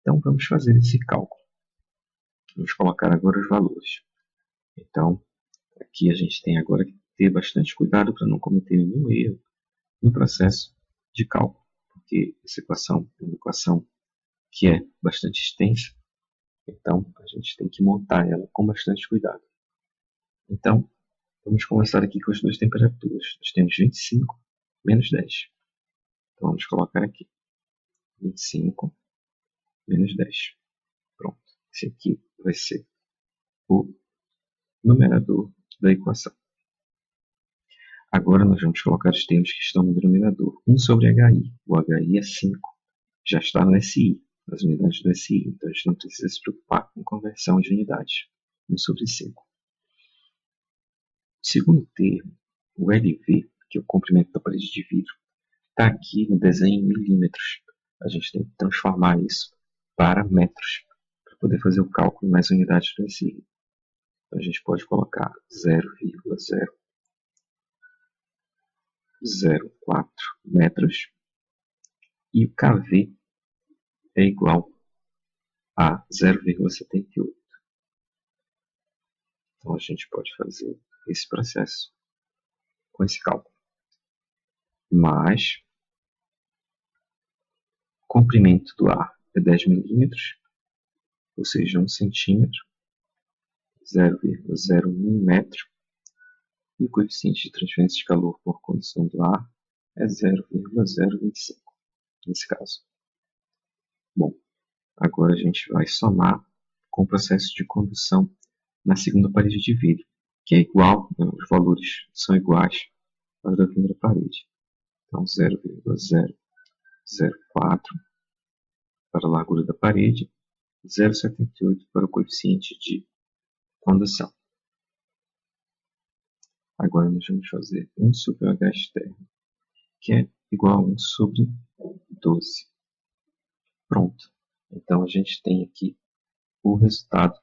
Então, vamos fazer esse cálculo. Vamos colocar agora os valores. Então, aqui a gente tem agora que ter bastante cuidado para não cometer nenhum erro no processo de cálculo, porque essa equação é uma equação que é bastante extensa, então a gente tem que montar ela com bastante cuidado. Então, vamos começar aqui com as duas temperaturas. Nós temos 25 menos 10. Então, vamos colocar aqui 25 menos 10. Pronto. Esse aqui vai ser o numerador da equação. Agora nós vamos colocar os termos que estão no denominador. 1 sobre HI. O HI é 5. Já está no SI, nas unidades do SI. Então a gente não precisa se preocupar com conversão de unidades. 1 sobre 5. O segundo termo, o LV, que é o comprimento da parede de vidro, está aqui no desenho em milímetros. A gente tem que transformar isso para metros para poder fazer o cálculo nas unidades do SI. Então a gente pode colocar 0,004 metros e o KV é igual a 0,78. Então a gente pode fazer esse processo com esse cálculo. Mas o comprimento do ar é 10 milímetros, ou seja, 1 centímetro, 0,01 metro, e o coeficiente de transferência de calor por condução do ar é 0,025, nesse caso. Bom, agora a gente vai somar com o processo de condução na segunda parede de vidro, que é igual, né, os valores são iguais aos da primeira parede. Então, 0,004 para a largura da parede, 0,78 para o coeficiente de condução. Agora nós vamos fazer 1 sobre o H externo, que é igual a 1 sobre 12. Pronto. Então a gente tem aqui o resultado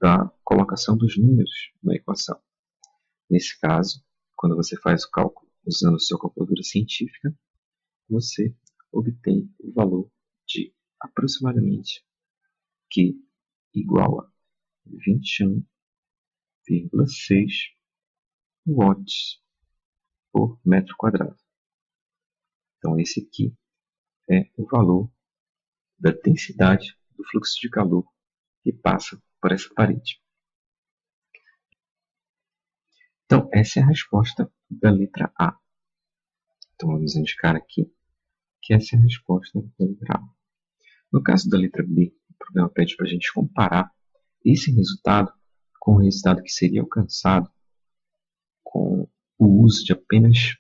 da colocação dos números na equação. Nesse caso, quando você faz o cálculo usando a sua calculadora científica, você obtém o valor de aproximadamente Q igual a 21,6 watts por metro quadrado. Então esse aqui é o valor da densidade do fluxo de calor que passa por essa parede. Então essa é a resposta da letra A. Então vamos indicar aqui que essa é a resposta da letra A. No caso da letra B, o problema pede para a gente comparar esse resultado com o resultado que seria alcançado com o uso de apenas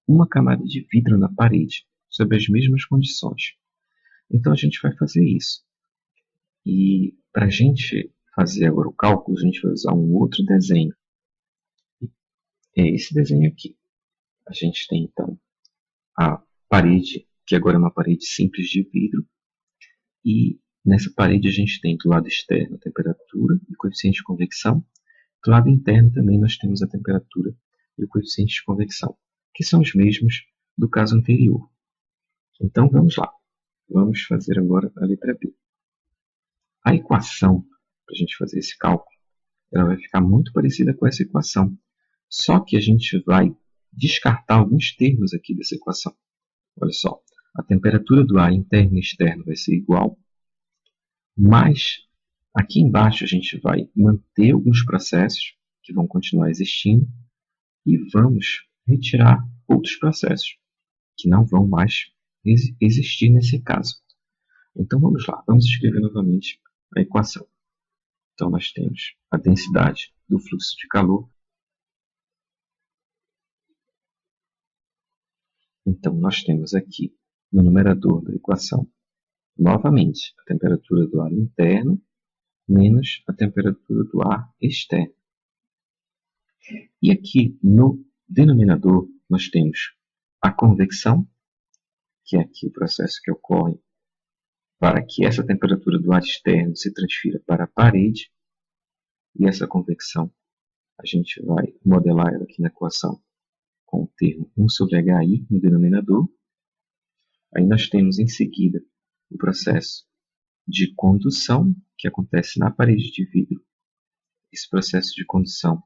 uma camada de vidro na parede, sob as mesmas condições. Então a gente vai fazer isso. E para a gente fazer agora o cálculo, a gente vai usar um outro desenho. É esse desenho aqui. A gente tem então a parede, que agora é uma parede simples de vidro, e nessa parede a gente tem do lado externo a temperatura e o coeficiente de convecção. Do lado interno também nós temos a temperatura e o coeficiente de convecção, que são os mesmos do caso anterior. Então vamos lá. Vamos fazer agora a letra B. A equação, para a gente fazer esse cálculo, ela vai ficar muito parecida com essa equação. Só que a gente vai descartar alguns termos aqui dessa equação. Olha só, a temperatura do ar interno e externo vai ser igual, mas aqui embaixo a gente vai manter alguns processos que vão continuar existindo e vamos retirar outros processos que não vão mais existir nesse caso. Então vamos lá, vamos escrever novamente a equação. Então nós temos a densidade do fluxo de calor. Então nós temos aqui no numerador da equação, novamente, a temperatura do ar interno menos a temperatura do ar externo. E aqui no denominador nós temos a convecção, que é aqui o processo que ocorre para que essa temperatura do ar externo se transfira para a parede. E essa convecção a gente vai modelar ela aqui na equação com o termo 1 sobre HI no denominador. Aí nós temos em seguida o processo de condução que acontece na parede de vidro. Esse processo de condução,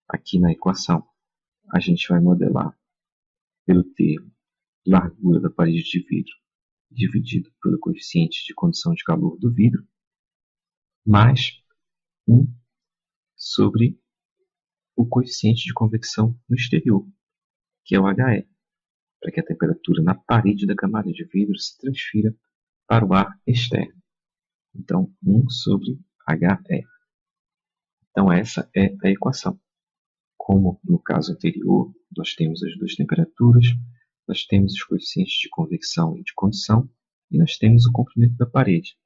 aqui na equação, a gente vai modelar pelo termo largura da parede de vidro dividido pelo coeficiente de condução de calor do vidro, mais 1 sobre o coeficiente de convecção no exterior, que é o HE, para que a temperatura na parede da camada de vidro se transfira para o ar externo. Então, 1 sobre HE. Então, essa é a equação. Como no caso anterior, nós temos as duas temperaturas, nós temos os coeficientes de convecção e de condução, e nós temos o comprimento da parede.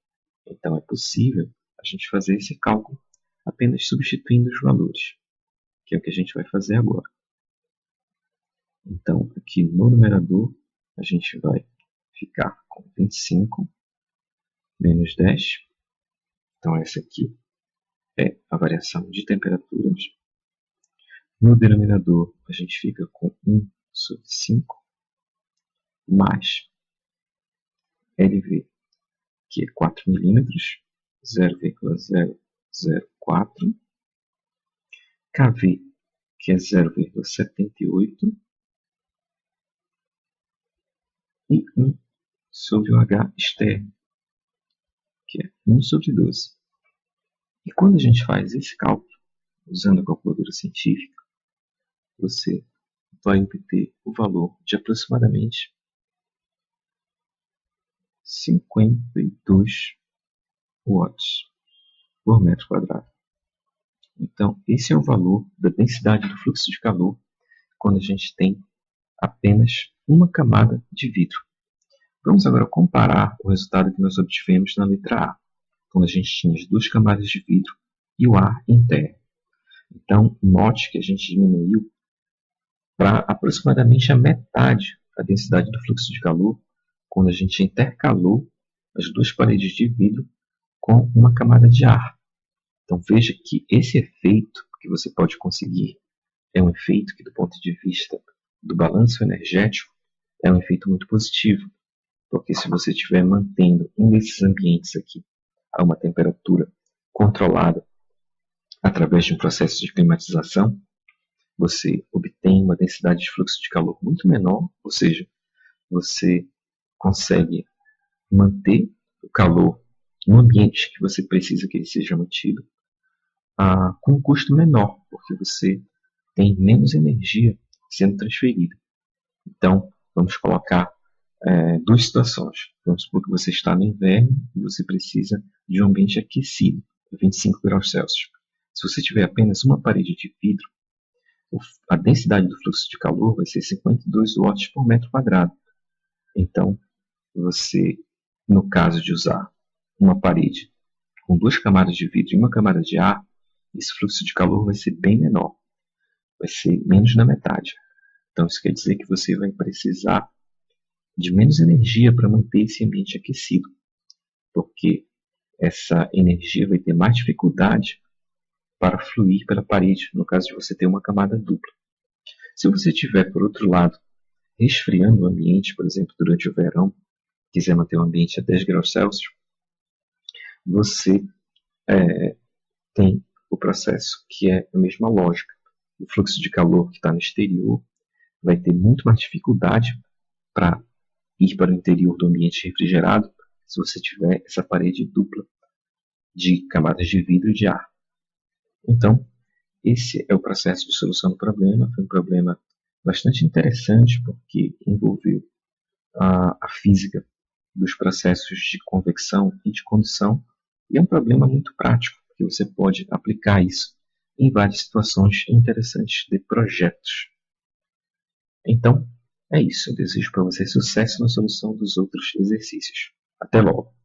Então, é possível a gente fazer esse cálculo apenas substituindo os valores, que é o que a gente vai fazer agora. Então, aqui no numerador, a gente vai ficar com 25 menos 10. Então, essa aqui é a variação de temperaturas. No denominador, a gente fica com 1 sobre 5, mais LV, que é 4 milímetros, 0,004, KV, que é 0,78, e 1 sobre o H externo, que é 1 sobre 12. E quando a gente faz esse cálculo, usando a calculadora científica, você vai obter o valor de aproximadamente 52 watts por metro quadrado. Então, esse é o valor da densidade do fluxo de calor quando a gente tem apenas uma camada de vidro. Vamos agora comparar o resultado que nós obtivemos na letra A, quando a gente tinha as duas camadas de vidro e o ar interno. Então, note que a gente diminuiu para aproximadamente a metade a densidade do fluxo de calor quando a gente intercalou as duas paredes de vidro com uma camada de ar. Então veja que esse efeito que você pode conseguir é um efeito que, do ponto de vista do balanço energético, é um efeito muito positivo, porque se você estiver mantendo um desses ambientes aqui a uma temperatura controlada através de um processo de climatização, você obtém uma densidade de fluxo de calor muito menor, ou seja, você consegue manter o calor no ambiente que você precisa que ele seja mantido, com um custo menor, porque você tem menos energia sendo transferida. Então, vamos colocar duas situações. Vamos supor que você está no inverno e você precisa de um ambiente aquecido, 25 graus Celsius. Se você tiver apenas uma parede de vidro, a densidade do fluxo de calor vai ser 52 watts por metro quadrado. Então, você, no caso de usar uma parede com duas camadas de vidro e uma camada de ar, esse fluxo de calor vai ser bem menor, vai ser menos da metade. Então, isso quer dizer que você vai precisar de menos energia para manter esse ambiente aquecido, porque essa energia vai ter mais dificuldade para fluir pela parede, no caso de você ter uma camada dupla. Se você estiver, por outro lado, resfriando o ambiente, por exemplo, durante o verão, quiser manter o ambiente a 10 graus Celsius, você tem o processo que é a mesma lógica. O fluxo de calor que está no exterior vai ter muito mais dificuldade para ir para o interior do ambiente refrigerado se você tiver essa parede dupla de camadas de vidro e de ar. Então, esse é o processo de solução do problema. Foi um problema bastante interessante porque envolveu a física dos processos de convecção e de condução, e é um problema muito prático, porque você pode aplicar isso em várias situações interessantes de projetos. Então, é isso. Eu desejo para você sucesso na solução dos outros exercícios. Até logo!